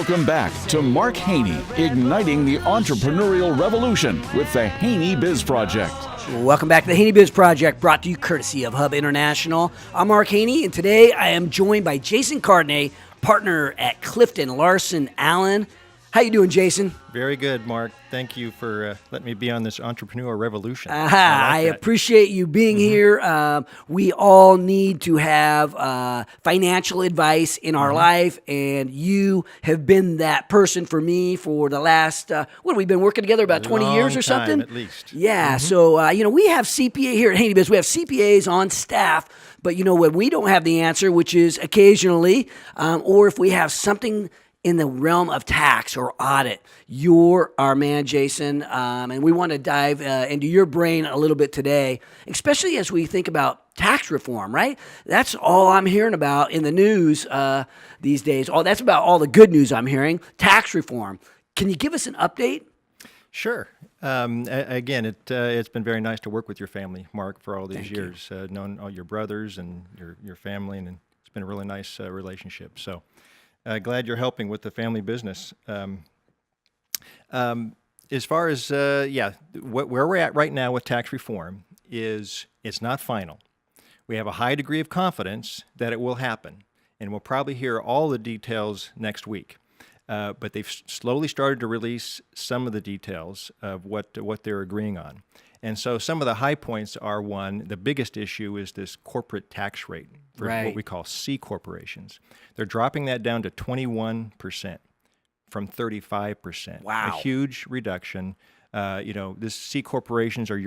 Welcome back to Mark Haney, igniting the entrepreneurial revolution with the HaneyBiz Project. Welcome back to the HaneyBiz Project, brought to you courtesy of Hub International. I'm Mark Haney, and today I am joined by Jason Cardinet, partner at Clifton Larsen Allen. How you doing, Jason? Very good, Mark. Thank you for letting me be on this entrepreneurial revolution. I appreciate you being here. We all need to have financial advice in our life, and you have been that person for me for the last, what have we been working together, about 20 years or something? At least. Yeah, so, we have CPA here at HaneyBiz. We have CPAs on staff, but when we don't have the answer, which is occasionally, or if we have something in the realm of tax or audit, you're our man, Jason, and we want to dive into your brain a little bit today, especially as we think about tax reform, right? That's all I'm hearing about in the news these days. That's about all the good news I'm hearing, tax reform. Can you give us an update? Sure. Again, it's been very nice to work with your family, Mark, for all these years, knowing all your brothers and your family, and it's been a really nice relationship. So glad you're helping with the family business. As far as, where we're at right now with tax reform is it's not final. We have a high degree of confidence that it will happen, and we'll probably hear all the details next week. But they've slowly started to release some of the details of what they're agreeing on. And so some of the high points are, one, the biggest issue is this corporate tax rate for what we call C corporations. They're dropping that down to 21% from 35%. Wow. A huge reduction. This C corporations are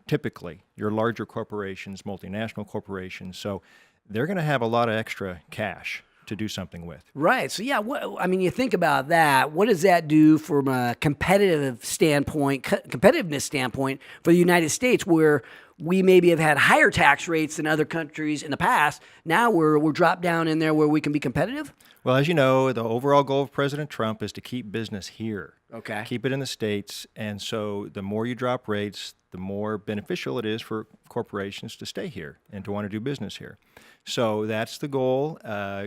typically your larger corporations, multinational corporations. So they're going to have a lot of extra cash to do something with. Right. So, you think about that. What does that do from a competitiveness standpoint for the United States, where we maybe have had higher tax rates than other countries in the past? Now we're dropped down in there where we can be competitive? Well, as you know, the overall goal of President Trump is to keep business here. Okay. Keep it in the States. And so the more you drop rates, the more beneficial it is for corporations to stay here and to want to do business here. So that's the goal,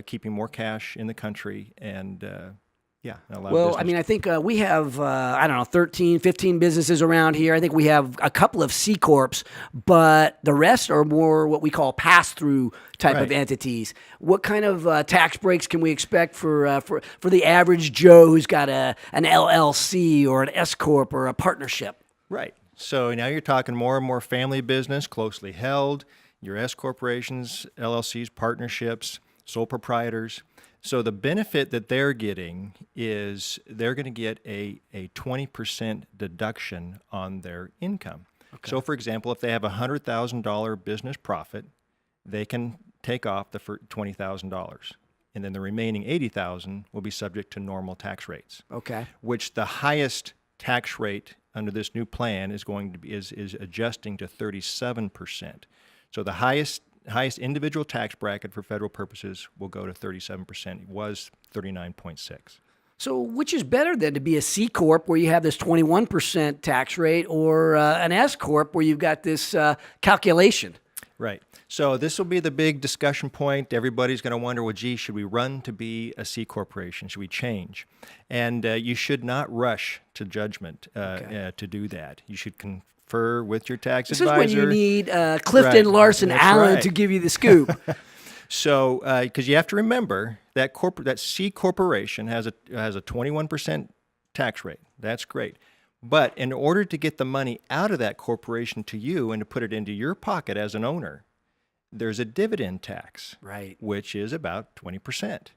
keeping more cash in the country and, allow business. I think we have, 13, 15 businesses around here. I think we have a couple of C-Corps, but the rest are more what we call pass-through type of entities. What kind of tax breaks can we expect for the average Joe who's got an LLC or an S-Corp or a partnership? Right. So now you're talking more and more family business, closely held, your S corporations, LLCs, partnerships, sole proprietors. So the benefit that they're getting is they're going to get a 20% deduction on their income. Okay. So, for example, if they have a $100,000 business profit, they can take off the $20,000. And then the remaining $80,000 will be subject to normal tax rates. Okay. Which the highest tax rate under this new plan is going to be is adjusting to 37%. So the highest individual tax bracket for federal purposes will go to 37%. It was 39.6. So which is better than to be a C Corp where you have this 21% tax rate or an S Corp where you've got this calculation? Right. So this will be the big discussion point. Everybody's going to wonder, well, gee, should we run to be a C corporation? Should we change? And you should not rush to judgment to do that. You should confer with your tax advisor. This is when you need Clifton Larsen Allen to give you the scoop. So, because you have to remember that C corporation has a 21% tax rate. That's great. But in order to get the money out of that corporation to you and to put it into your pocket as an owner, there's a dividend tax, which is about 20%.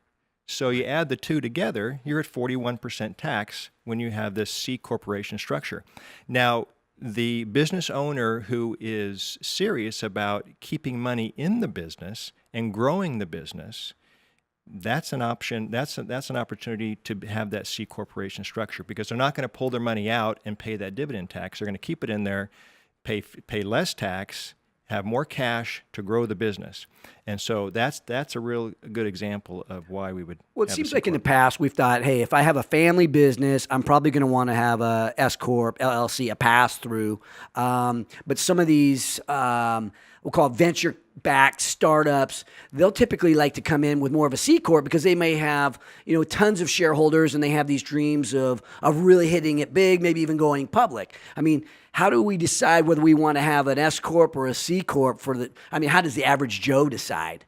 So you add the two together, you're at 41% tax when you have this C corporation structure. Now, the business owner who is serious about keeping money in the business and growing the business, that's an option. That's an opportunity to have that C corporation structure, because they're not going to pull their money out and pay that dividend tax. They're going to keep it in there, pay less tax, have more cash to grow the business. And so that's a real good example of why we would. Well, it seems like in the past we've thought, hey, if I have a family business, I'm probably going to want to have a S corp, LLC, a pass through. But some of these we'll call it venture-backed startups, they'll typically like to come in with more of a C corp because they may have tons of shareholders and they have these dreams of really hitting it big, maybe even going public. I mean, how do we decide whether we want to have an S corp or a C corp how does the average Joe decide?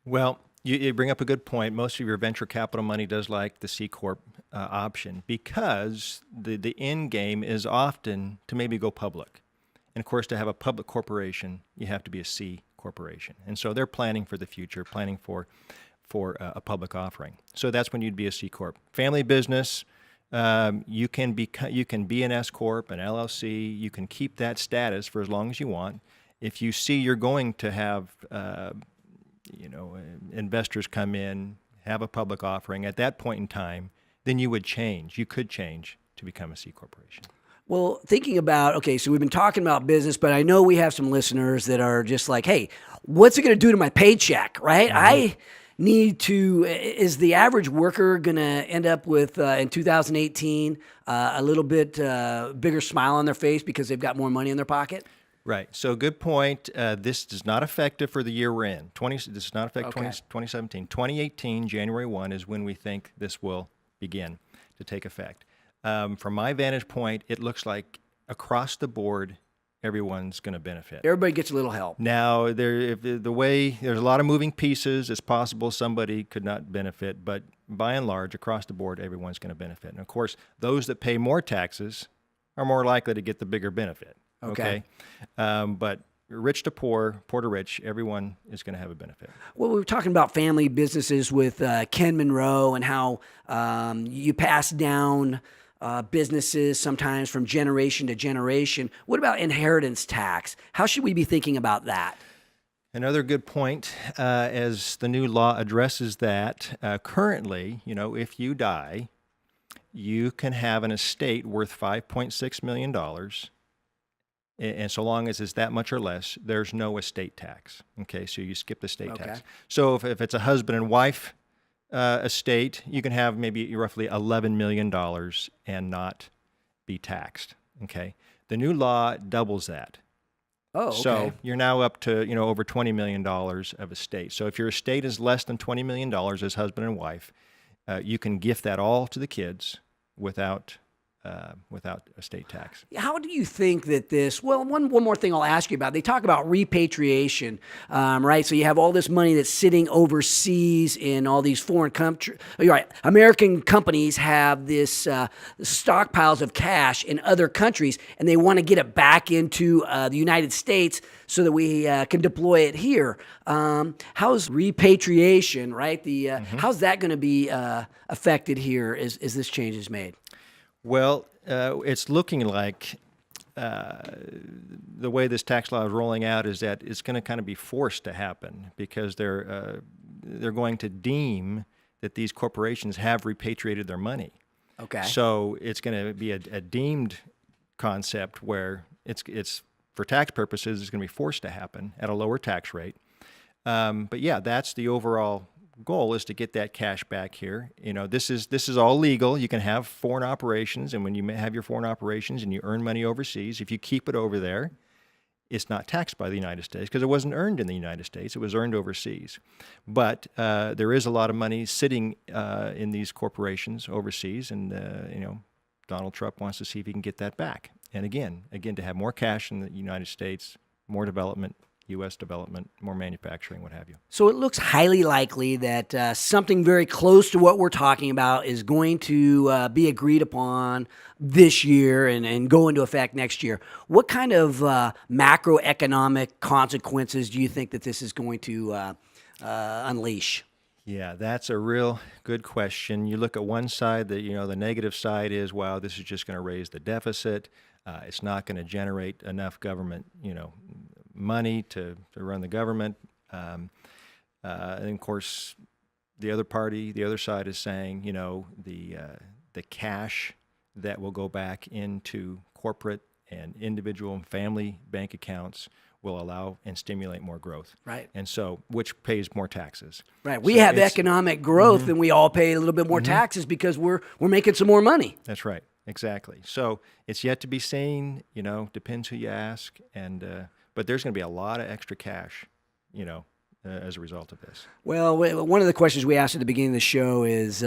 Well, you bring up a good point. Most of your venture capital money does like the C corp option because the end game is often to maybe go public. And of course, to have a public corporation, you have to be a C corporation. And so they're planning for the future, planning for a public offering. So that's when you'd be a C corp. Family business, you can be an S corp, an LLC. You can keep that status for as long as you want. If you see you're going to have investors come in, have a public offering at that point in time, then you would change. You could change to become a C corporation. Well, thinking about, okay, so we've been talking about business, but I know we have some listeners that are just like, hey, what's it going to do to my paycheck, right? Mm-hmm. Is the average worker going to end up with, in 2018, a little bit bigger smile on their face because they've got more money in their pocket? Right. So good point. This is not effective for the year we're in. This is not effective 2017. 2018, January 1 is when we think this will begin to take effect. From my vantage point, it looks like across the board, everyone's going to benefit. Everybody gets a little help. Now, there's a lot of moving pieces. It's possible somebody could not benefit, but by and large, across the board, everyone's going to benefit. And of course, those that pay more taxes are more likely to get the bigger benefit. Okay. But rich to poor, poor to rich, everyone is going to have a benefit. Well, we were talking about family businesses with Ken Monroe and how you pass down businesses sometimes from generation to generation. What about inheritance tax? How should we be thinking about that? Another good point, as the new law addresses that, currently, if you die, you can have an estate worth $5.6 million. And so long as it's that much or less, there's no estate tax. Okay, so you skip the estate tax. So if it's a husband and wife estate, you can have maybe roughly $11 million and not be taxed. Okay, the new law doubles that. Oh, okay. So you're now up to over $20 million of estate. So if your estate is less than $20 million as husband and wife, you can gift that all to the kids without estate tax. How do you think that this, well, one more thing I'll ask you about. They talk about repatriation, right? So you have all this money that's sitting overseas in all these foreign countries. You're right. American companies have this stockpiles of cash in other countries, and they want to get it back into the United States so that we can deploy it here. How's repatriation, right? How's that going to be affected here as this change is made? Well, it's looking like the way this tax law is rolling out is that it's going to kind of be forced to happen because they're going to deem that these corporations have repatriated their money. Okay. So it's going to be a deemed concept where it's for tax purposes, it's going to be forced to happen at a lower tax rate. But yeah, that's the overall goal, is to get that cash back here. This is all legal. You can have foreign operations, and when you have your foreign operations and you earn money overseas, if you keep it over there, it's not taxed by the United States because it wasn't earned in the United States. It was earned overseas. But there is a lot of money sitting in these corporations overseas, and Donald Trump wants to see if he can get that back. And again, to have more cash in the United States, more development, U.S. development, more manufacturing, what have you. So it looks highly likely that something very close to what we're talking about is going to be agreed upon this year and go into effect next year. What kind of macroeconomic consequences do you think that this is going to unleash? Yeah, that's a real good question. You look at one side, the negative side is, wow, this is just going to raise the deficit. It's not going to generate enough government, money to run the government. And of course, the other side is saying, the cash that will go back into corporate and individual and family bank accounts will allow and stimulate more growth. Right. And so, which pays more taxes. Right. We So have it's- economic growth, and we all pay a little bit more taxes because we're making some more money. That's right. Exactly. So it's yet to be seen, depends who you ask. And, but there's going to be a lot of extra cash, as a result of this. Well, one of the questions we asked at the beginning of the show is,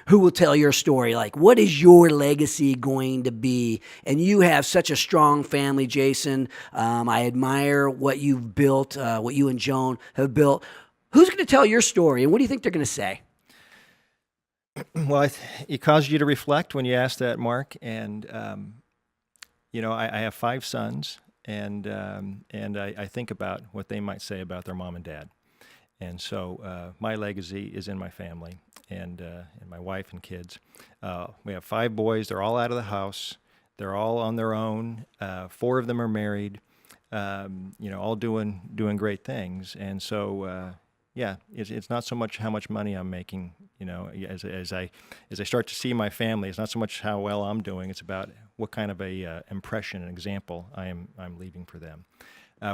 who will tell your story? Like, what is your legacy going to be? And you have such a strong family, Jason. I admire what you've built, what you and Joan have built. Who's going to tell your story, and what do you think they're going to say? Well, it caused you to reflect when you asked that, Mark. And, I have 5 sons. And I think about what they might say about their mom and dad. And so my legacy is in my family and my wife and kids. We have 5 boys. They're all out of the house. They're all on their own. 4 of them are married, all doing great things. And so, it's not so much how much money I'm making, as I start to see my family. It's not so much how well I'm doing. It's about what kind of a impression and example I'm leaving for them.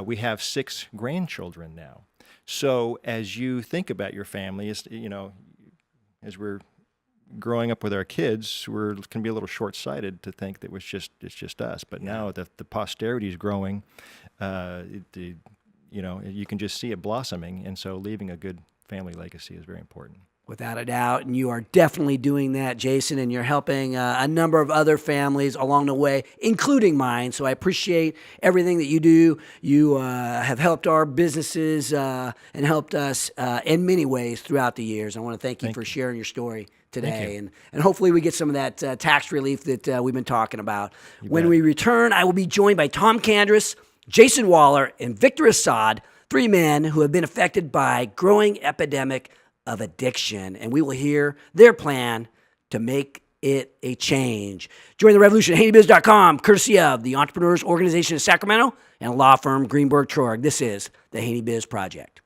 We have 6 grandchildren now. So as you think about your family, as we're growing up with our kids, we're can be a little short-sighted to think that it's just us. But now the posterity is growing. You can just see it blossoming, and so leaving a good family legacy is very important. Without a doubt, and you are definitely doing that, Jason, and you're helping a number of other families along the way, including mine. So I appreciate everything that you do. You have helped our businesses and helped us in many ways throughout the years. I want to thank you for sharing your story today, and hopefully we get some of that tax relief that we've been talking about. When we return, I will be joined by Tom Candris, Jason Waller, and Victor Assad, 3 men who have been affected by growing epidemic of addiction, and we will hear their plan to make it a change. Join the revolution at HaneyBiz.com, courtesy of the Entrepreneurs Organization of Sacramento and law firm Greenberg Traurig. This is the HaneyBiz Project.